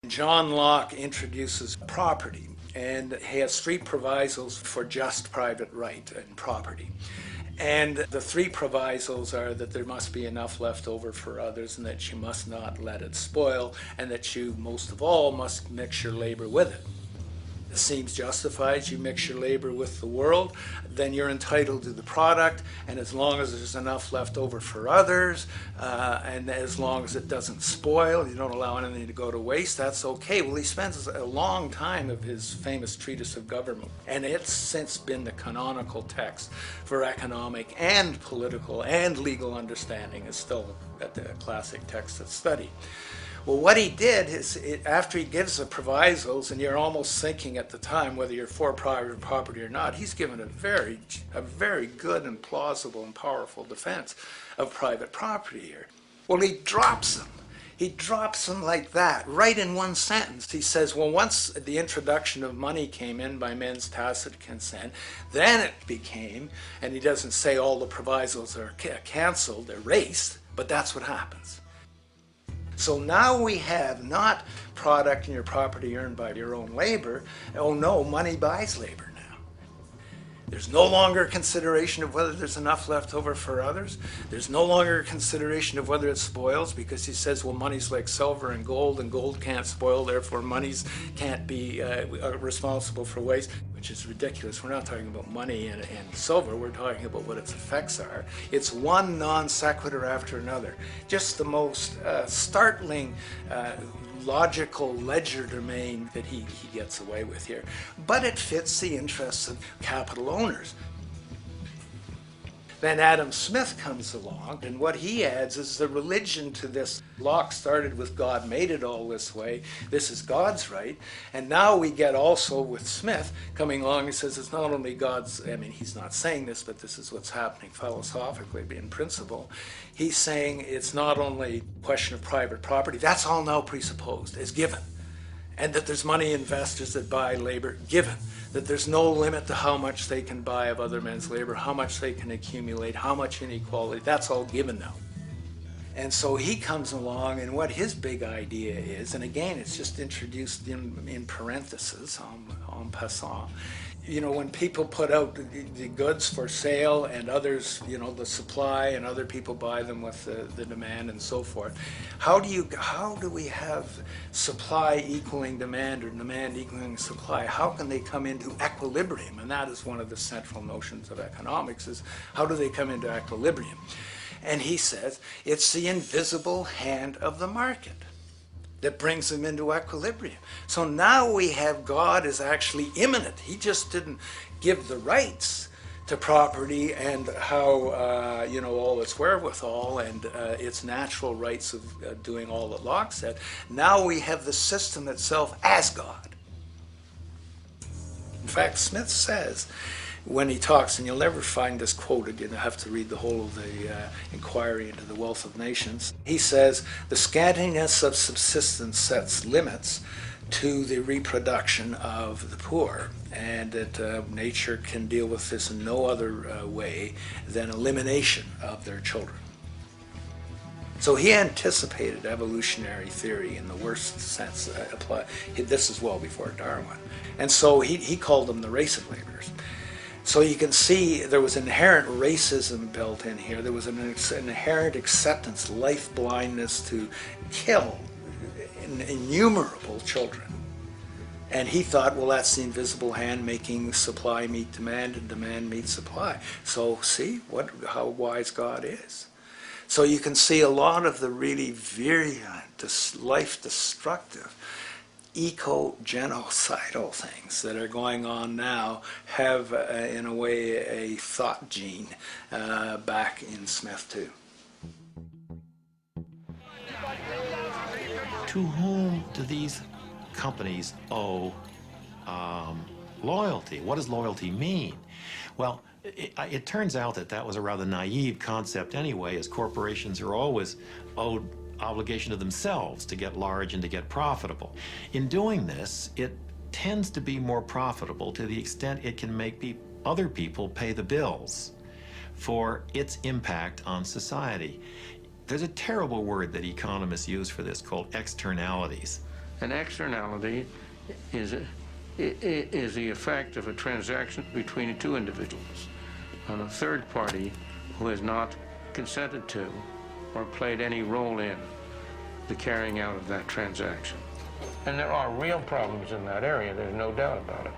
John Locke introduces property, and he has three provisos for just private right and property. And the three provisos are that there must be enough left over for others, and that you must not let it spoil, and that you, most of all, must mix your labor with it. It seems justified. You mix your labor with the world, then you're entitled to the product, and as long as there's enough left over for others, and as long as it doesn't spoil, you don't allow anything to go to waste, that's okay. Well, he spends a long time of his famous treatise of government, and it's since been the canonical text for economic and political and legal understanding. It's still a classic text of study. Well, what he did is, after he gives the provisos, and you're almost thinking at the time whether you're for private property or not, he's given a very good and plausible and powerful defense of private property here. Well, he drops them. He drops them like that, right in one sentence. He says, well, once the introduction of money came in by men's tacit consent, then it became, and he doesn't say all the provisos are canceled, erased, but that's what happens. So now we have not product and your property earned by your own labor. Oh no, money buys labor now. There's no longer consideration of whether there's enough left over for others. There's no longer consideration of whether it spoils, because he says, well, money's like silver and gold can't spoil, therefore monies can't be responsible for waste, which is ridiculous. We're not talking about money and silver, we're talking about what its effects are. It's one non sequitur after another. Just the most startling logical legerdemain that he gets away with here. But it fits the interests of capital owners. Then Adam Smith comes along, and what he adds is the religion to this. Locke started with God made it all this way. This is God's right. And now we get also with Smith coming along, he says it's not only God's, I mean, he's not saying this, but this is what's happening philosophically, in principle. He's saying it's not only a question of private property, that's all now presupposed, is given. And that there's money investors that buy labor, given. That there's no limit to how much they can buy of other men's labor, how much they can accumulate, how much inequality, that's all given now. And so he comes along, and what his big idea is, and again, it's just introduced in parentheses, en passant. You know, when people put out the goods for sale and others, you know, the supply, and other people buy them with the demand and so forth, how do we have supply equaling demand or demand equaling supply? How can they come into equilibrium? And that is one of the central notions of economics, is how do they come into equilibrium? And he says it's the invisible hand of the market that brings them into equilibrium. So now we have God is actually immanent. He just didn't give the rights to property and how, you know, all its wherewithal and its natural rights of doing all that Locke said. Now we have the system itself as God. In fact, Smith says, when he talks, and you'll never find this quoted, you have to read the whole of the Inquiry into the Wealth of Nations. He says, the scantiness of subsistence sets limits to the reproduction of the poor, and that nature can deal with this in no other way than elimination of their children. So he anticipated evolutionary theory in the worst sense. This is well before Darwin. And so he called them the race of laborers. So you can see there was inherent racism built in here. There was an inherent acceptance, life blindness to kill innumerable children. And he thought, well, that's the invisible hand making supply meet demand and demand meet supply. So see how wise God is. So you can see a lot of the really virulent, life-destructive, eco-genocidal things that are going on now have, in a way, a thought gene back in Smith too. To whom do these companies owe loyalty? What does loyalty mean? Well, it turns out that was a rather naive concept anyway, as corporations are always owed obligation to themselves to get large and to get profitable. In doing this, it tends to be more profitable to the extent it can make other people pay the bills for its impact on society. There's a terrible word that economists use for this called externalities. An externality is the effect of a transaction between two individuals on a third party who has not consented to or played any role in the carrying out of that transaction. And there are real problems in that area, there's no doubt about it.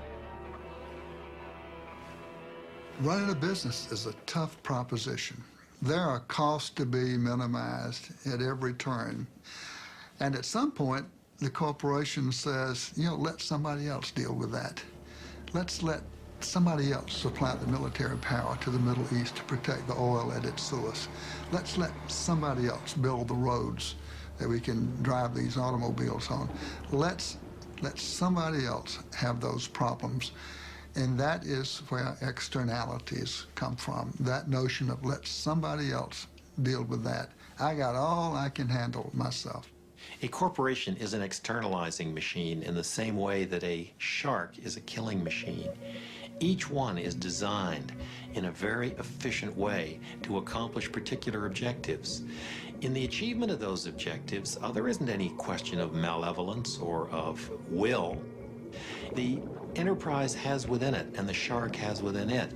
Running a business is a tough proposition. There are costs to be minimized at every turn. And at some point, the corporation says, you know, let somebody else deal with that. Let's let somebody else supply the military power to the Middle East to protect the oil at its source. Let's let somebody else build the roads that we can drive these automobiles on. Let's let somebody else have those problems. And that is where externalities come from, that notion of let somebody else deal with that. I got all I can handle myself. A corporation is an externalizing machine in the same way that a shark is a killing machine. Each one is designed in a very efficient way to accomplish particular objectives. In the achievement of those objectives, there isn't any question of malevolence or of will. The enterprise has within it, and the shark has within it,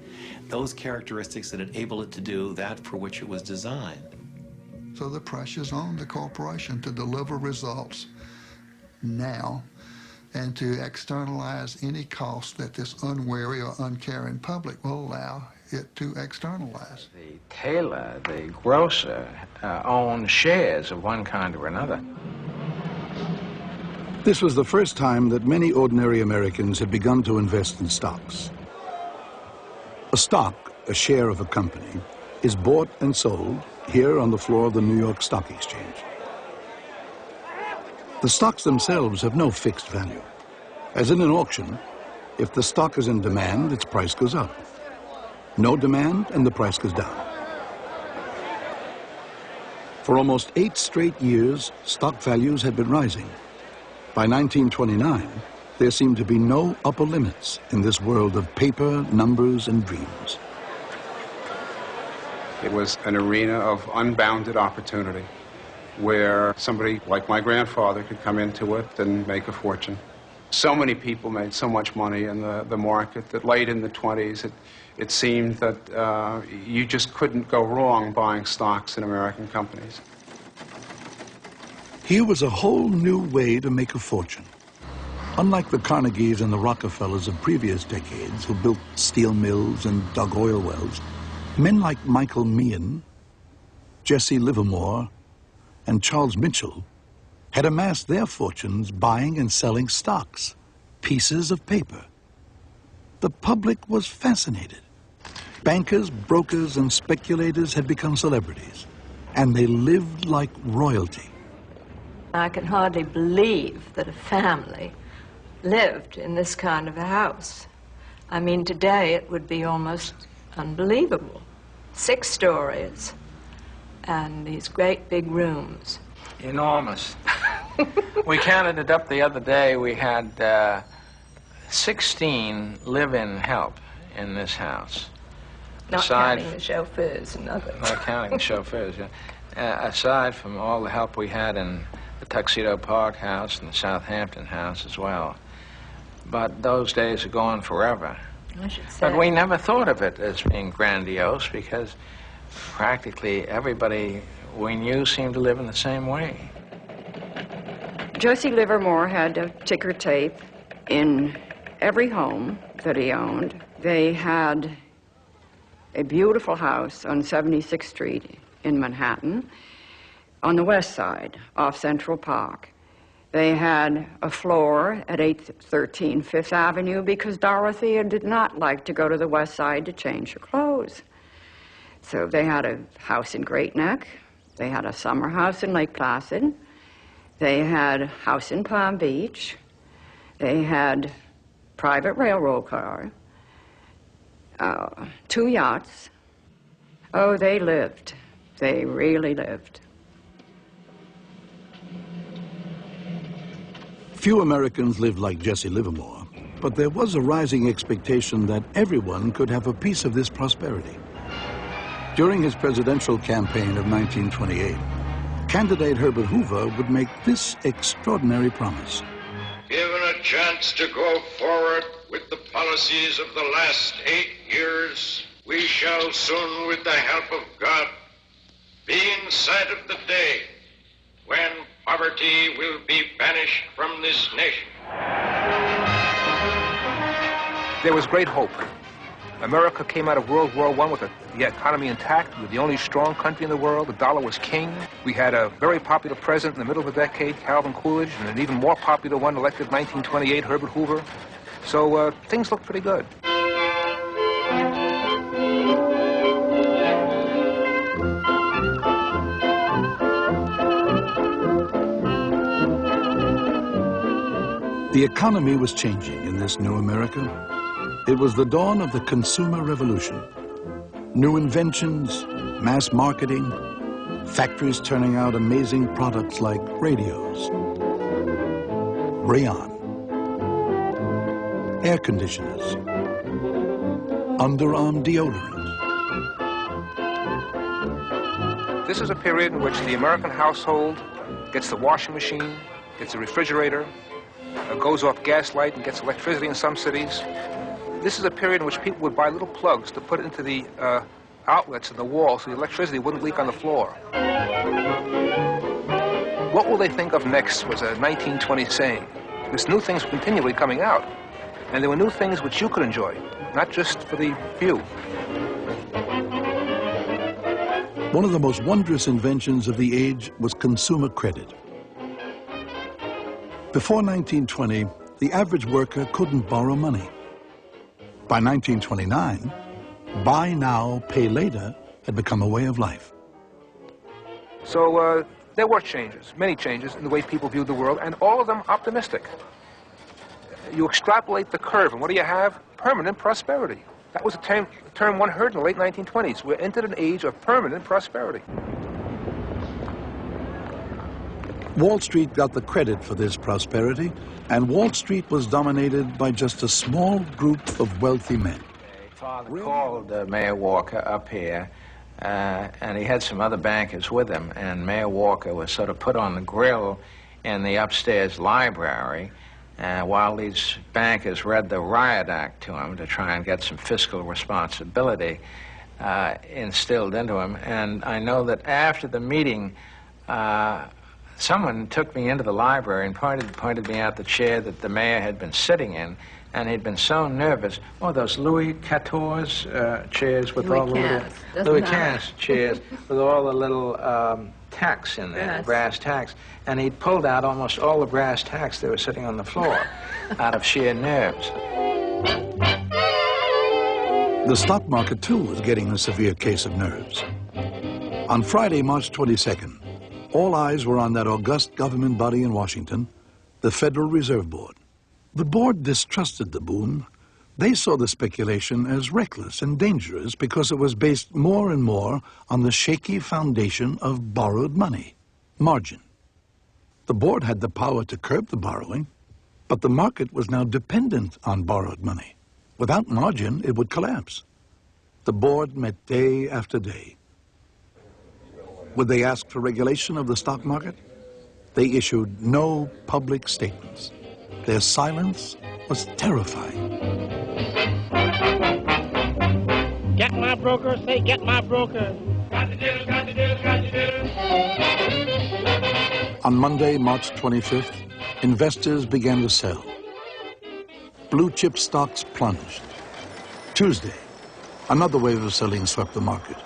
those characteristics that enable it to do that for which it was designed. So the pressure's on the corporation to deliver results now and to externalize any cost that this unwary or uncaring public will allow it to externalize. The tailor, the grocer, owned shares of one kind or another. This was the first time that many ordinary Americans had begun to invest in stocks. A stock, a share of a company, is bought and sold here on the floor of the New York Stock Exchange. The stocks themselves have no fixed value. As in an auction, if the stock is in demand, its price goes up. No demand, and the price goes down. For almost 8 straight years, stock values had been rising. By 1929, there seemed to be no upper limits in this world of paper, numbers, and dreams. It was an arena of unbounded opportunity where somebody like my grandfather could come into it and make a fortune. So many people made so much money in the market that late in the 20s, it seemed that you just couldn't go wrong buying stocks in American companies. Here was a whole new way to make a fortune. Unlike the Carnegies and the Rockefellers of previous decades who built steel mills and dug oil wells, men like Michael Meehan, Jesse Livermore, and Charles Mitchell had amassed their fortunes buying and selling stocks, pieces of paper. The public was fascinated. Bankers, brokers, and speculators had become celebrities, and they lived like royalty. I can hardly believe that a family lived in this kind of a house. I mean, today it would be almost unbelievable. 6 stories and these great big rooms. Enormous. We counted it up the other day. We had 16 live-in help in this house. Not counting the chauffeurs and others. Not counting the chauffeurs, yeah. Aside from all the help we had in the Tuxedo Park house and the Southampton house as well. But those days are gone forever. I should say. But we never thought of it as being grandiose because practically everybody we knew seemed to live in the same way. Jesse Livermore had a ticker tape in every home that he owned. They had a beautiful house on 76th Street in Manhattan on the west side off Central Park. They had a floor at 813 Fifth Avenue because Dorothea did not like to go to the west side to change her clothes. So they had a house in Great Neck. They had a summer house in Lake Placid. They had a house in Palm Beach. They had private railroad car, 2 yachts. Oh, they lived. They really lived. Few Americans lived like Jesse Livermore, but there was a rising expectation that everyone could have a piece of this prosperity. During his presidential campaign of 1928, candidate Herbert Hoover would make this extraordinary promise. Given a chance to go forward with the policies of the last 8 years, we shall soon, with the help of God, be in sight of the day when poverty will be banished from this nation. There was great hope. America came out of World War I with the economy intact. We were the only strong country in the world. The dollar was king. We had a very popular president in the middle of the decade, Calvin Coolidge, and an even more popular one elected in 1928, Herbert Hoover. So things looked pretty good. The economy was changing in this new America. It was the dawn of the consumer revolution. New inventions, mass marketing, factories turning out amazing products like radios, rayon, air conditioners, underarm deodorant. This is a period in which the American household gets the washing machine, gets a refrigerator, goes off gaslight and gets electricity in some cities. This is a period in which people would buy little plugs to put into the outlets in the wall so the electricity wouldn't leak on the floor. What will they think of next was a 1920 saying. Because new things were continually coming out. And there were new things which you could enjoy, not just for the few. One of the most wondrous inventions of the age was consumer credit. Before 1920, the average worker couldn't borrow money. By 1929, buy now, pay later had become a way of life. So there were changes, many changes in the way people viewed the world, and all of them optimistic. You extrapolate the curve, and what do you have? Permanent prosperity. That was a term one heard in the late 1920s. We're entered an age of permanent prosperity. Wall Street got the credit for this prosperity, and Wall Street was dominated by just a small group of wealthy men. Father called Mayor Walker up here, and he had some other bankers with him, and Mayor Walker was sort of put on the grill in the upstairs library while these bankers read the Riot Act to him to try and get some fiscal responsibility instilled into him. And I know that after the meeting, someone took me into the library and pointed me out the chair that the mayor had been sitting in, and he'd been so nervous. Oh, those Louis XIV chairs with all the little Louis XV chairs with all the little tacks in there, yes, brass tacks. And he'd pulled out almost all the brass tacks that were sitting on the floor out of sheer nerves. The stock market, too, was getting a severe case of nerves. On Friday, March 22nd, all eyes were on that august government body in Washington, the Federal Reserve Board. The board distrusted the boom. They saw the speculation as reckless and dangerous because it was based more and more on the shaky foundation of borrowed money, margin. The board had the power to curb the borrowing, but the market was now dependent on borrowed money. Without margin, it would collapse. The board met day after day. Would they ask for regulation of the stock market? They issued no public statements. Their silence was terrifying. Get my broker, say get my broker. Got the deal, got the deal, got the deal. On Monday, March 25th, investors began to sell. Blue chip stocks plunged. Tuesday, another wave of selling swept the market.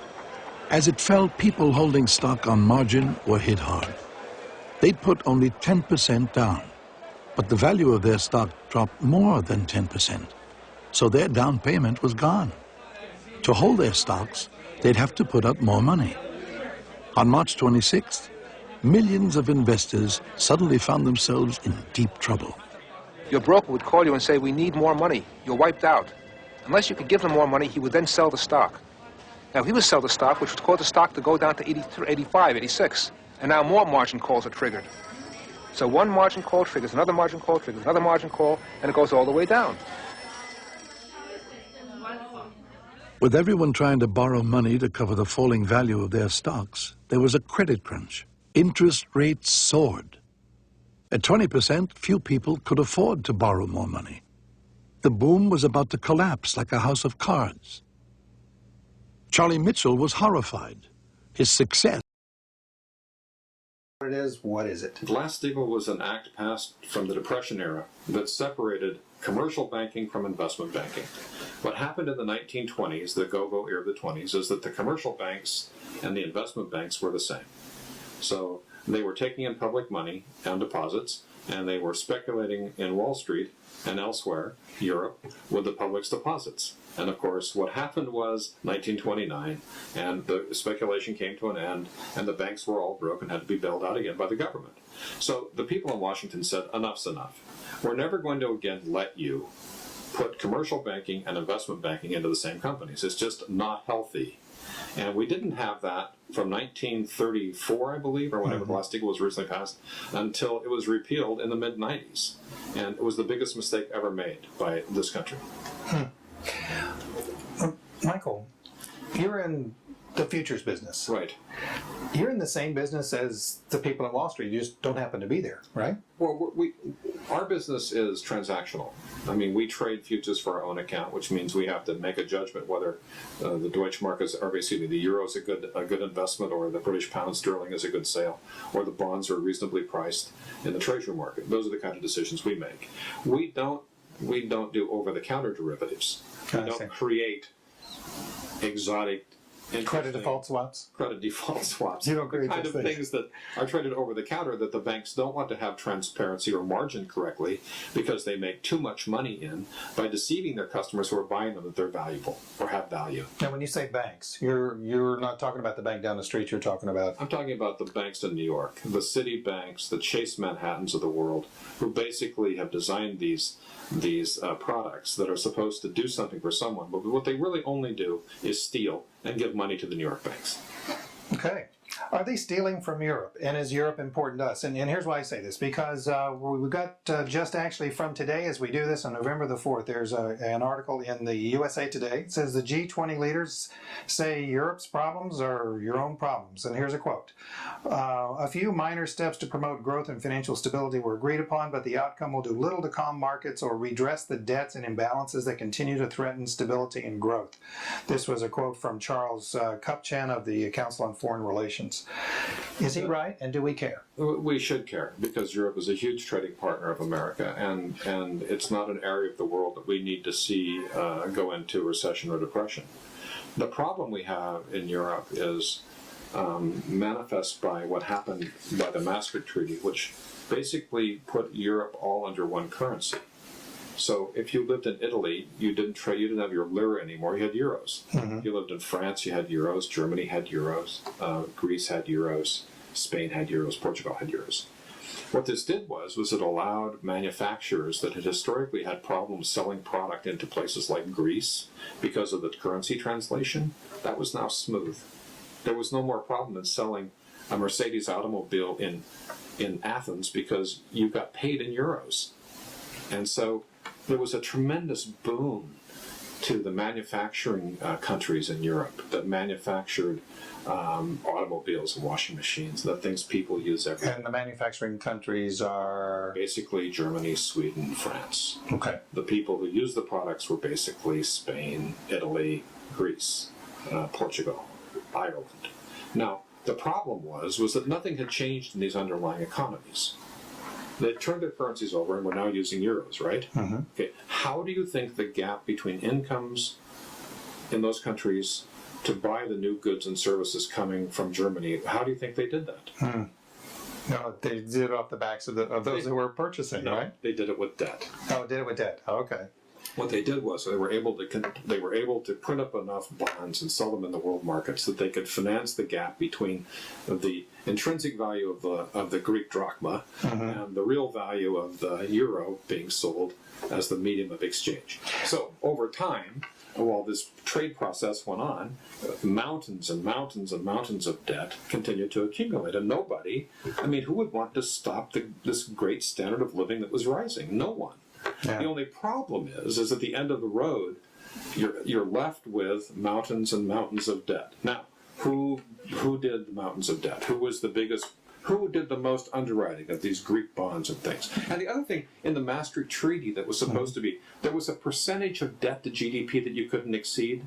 As it fell, people holding stock on margin were hit hard. They'd put only 10% down, but the value of their stock dropped more than 10%, so their down payment was gone. To hold their stocks, they'd have to put up more money. On March 26th, millions of investors suddenly found themselves in deep trouble. Your broker would call you and say, we need more money. You're wiped out. Unless you could give him more money, he would then sell the stock. Now, he would sell the stock, which would cause the stock to go down to 83, 85, 86. And now more margin calls are triggered. So one margin call triggers, another margin call triggers, another margin call, and it goes all the way down. With everyone trying to borrow money to cover the falling value of their stocks, there was a credit crunch. Interest rates soared. At 20%, few people could afford to borrow more money. The boom was about to collapse like a house of cards. Charlie Mitchell was horrified. His success. What is it? Glass-Steagall was an act passed from the Depression era that separated commercial banking from investment banking. What happened in the 1920s, the go-go era of the 20s, is that the commercial banks and the investment banks were the same. So they were taking in public money and deposits, and they were speculating in Wall Street and elsewhere, Europe, with the public's deposits. And of course, what happened was 1929, and the speculation came to an end, and the banks were all broke and had to be bailed out again by the government. So the people in Washington said, enough's enough. We're never going to again let you put commercial banking and investment banking into the same companies. It's just not healthy. And we didn't have that from 1934, I believe, or whenever Glass-Steagall was originally passed, until it was repealed in the mid-90s. And it was the biggest mistake ever made by this country. Michael, you're in the futures business. Right. You're in the same business as the people in Wall Street. You just don't happen to be there, right? Well, our business is transactional. I mean, we trade futures for our own account, which means we have to make a judgment whether the Deutschmark is, or basically the euro is a good investment, or the British pound sterling is a good sale, or the bonds are reasonably priced in the treasury market. Those are the kind of decisions we make. We don't do over-the-counter derivatives. We don't create exotic credit default swaps. Credit default swaps. You don't the create kind those of things. things that are traded over the counter that the banks don't want to have transparency or margin correctly, because they make too much money in by deceiving their customers who are buying them that they're valuable or have value. Now, when you say banks, you're not talking about the bank down the street. You're talking about. I'm talking about the banks in New York, the city banks, the Chase Manhattans of the world, who basically have designed these products that are supposed to do something for someone, but what they really only do is steal and give money to the New York banks. Okay. Are they stealing from Europe? And is Europe important to us? And here's why I say this, because we got just actually from today, as we do this on November the 4th, there's an article in the USA Today. It says the G20 leaders say Europe's problems are your own problems. And here's a quote. A few minor steps to promote growth and financial stability were agreed upon, but the outcome will do little to calm markets or redress the debts and imbalances that continue to threaten stability and growth. This was a quote from Charles Kupchan of the Council on Foreign Relations. Is he right, and do we care? We should care, because Europe is a huge trading partner of America, and it's not an area of the world that we need to see go into recession or depression. The problem we have in Europe is manifest by what happened by the Maastricht Treaty, which basically put Europe all under one currency. So if you lived in Italy, you didn't have your lira anymore, you had euros. Mm-hmm. You lived in France, you had euros. Germany had euros. Greece had euros. Spain had euros. Portugal had euros. What this did was it allowed manufacturers that had historically had problems selling product into places like Greece because of the currency translation. That was now smooth. There was no more problem in selling a Mercedes automobile in Athens because you got paid in euros. And so there was a tremendous boom to the manufacturing countries in Europe that manufactured automobiles and washing machines, the things people use every day. And the manufacturing countries are? Basically Germany, Sweden, France. Okay. The people who used the products were basically Spain, Italy, Greece, Portugal, Ireland. Now, the problem was that nothing had changed in these underlying economies. They turned their currencies over and we're now using euros, right? Mm-hmm. Okay. How do you think the gap between incomes in those countries to buy the new goods and services coming from Germany, how do you think they did that? No, they did it off the backs of those who were purchasing, no, right? They did it with debt. Oh, did it with debt. Oh, okay. What they did was they were able to print up enough bonds and sell them in the world markets that they could finance the gap between the intrinsic value of the Greek drachma and the real value of the euro being sold as the medium of exchange. So over time, while this trade process went on, mountains and mountains and mountains of debt continued to accumulate, and nobody, who would want to stop this great standard of living that was rising? No one. Yeah. The only problem is at the end of the road, you're left with mountains and mountains of debt. Now, who did the mountains of debt? Who was the biggest Who did the most underwriting of these Greek bonds and things? And the other thing, in the Maastricht Treaty that was supposed to be, there was a percentage of debt to GDP that you couldn't exceed.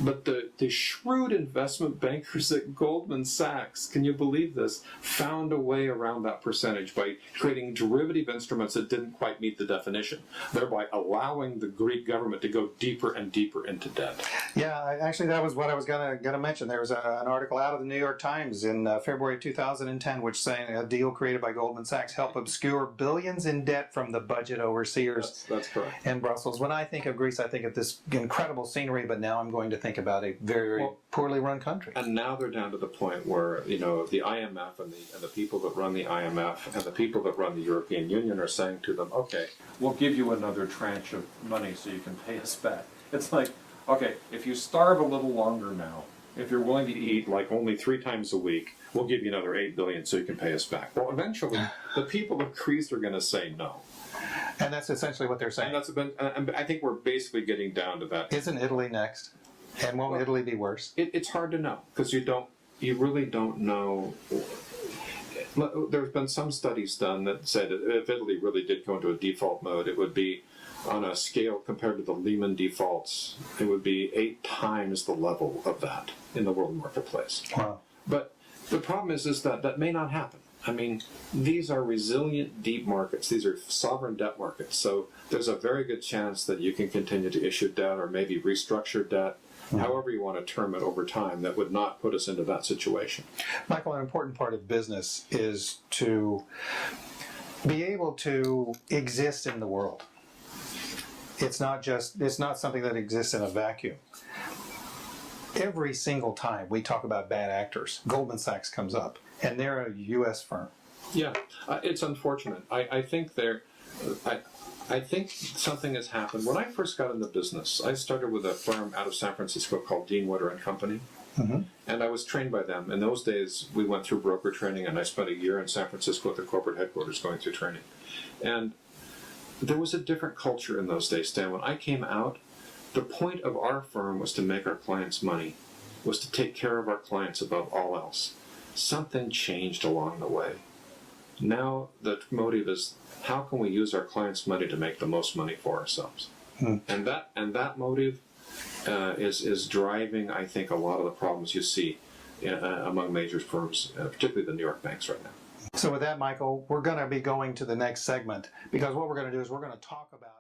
But the shrewd investment bankers at Goldman Sachs, can you believe this, found a way around that percentage by creating derivative instruments that didn't quite meet the definition, thereby allowing the Greek government to go deeper and deeper into debt. Yeah, actually, that was what I was gonna mention. There was an article out of the New York Times in February 2010, which saying a deal created by Goldman Sachs helped obscure billions in debt from the budget overseers. That's correct. In Brussels. When I think of Greece, I think of this incredible scenery, but now I'm going to think about a very poorly run country. And now they're down to the point where, the IMF and the people that run the IMF and the people that run the European Union are saying to them, okay, we'll give you another tranche of money so you can pay us back. It's like, okay, if you starve a little longer now, if you're willing to eat like only 3 times a week, we'll give you another 8 billion so you can pay us back. Well, eventually, the people of Greece are going to say no. And that's essentially what they're saying. And I think we're basically getting down to that. Isn't Italy next? And won't Italy be worse? It's hard to know because you really don't know. There's been some studies done that said if Italy really did go into a default mode, it would be on a scale compared to the Lehman defaults, it would be 8 times the level of that in the world marketplace. Wow. But the problem is that may not happen. I mean, these are resilient, deep markets. These are sovereign debt markets. So there's a very good chance that you can continue to issue debt or maybe restructure debt, however you want to term it over time, that would not put us into that situation. Michael, an important part of business is to be able to exist in the world. It's not something that exists in a vacuum. Every single time we talk about bad actors, Goldman Sachs comes up, and they're a U.S. firm. Yeah, it's unfortunate. I think I think something has happened. When I first got into business, I started with a firm out of San Francisco called Dean Witter and Company, and I was trained by them. In those days, we went through broker training, and I spent a year in San Francisco at the corporate headquarters going through training. And there was a different culture in those days, Stan. When I came out, the point of our firm was to make our clients money, was to take care of our clients above all else. Something changed along the way. Now the motive is, how can we use our clients' money to make the most money for ourselves? And that motive is driving, I think, a lot of the problems you see among major firms, particularly the New York banks right now. So with that, Michael, we're going to be going to the next segment, because what we're going to do is we're going to talk about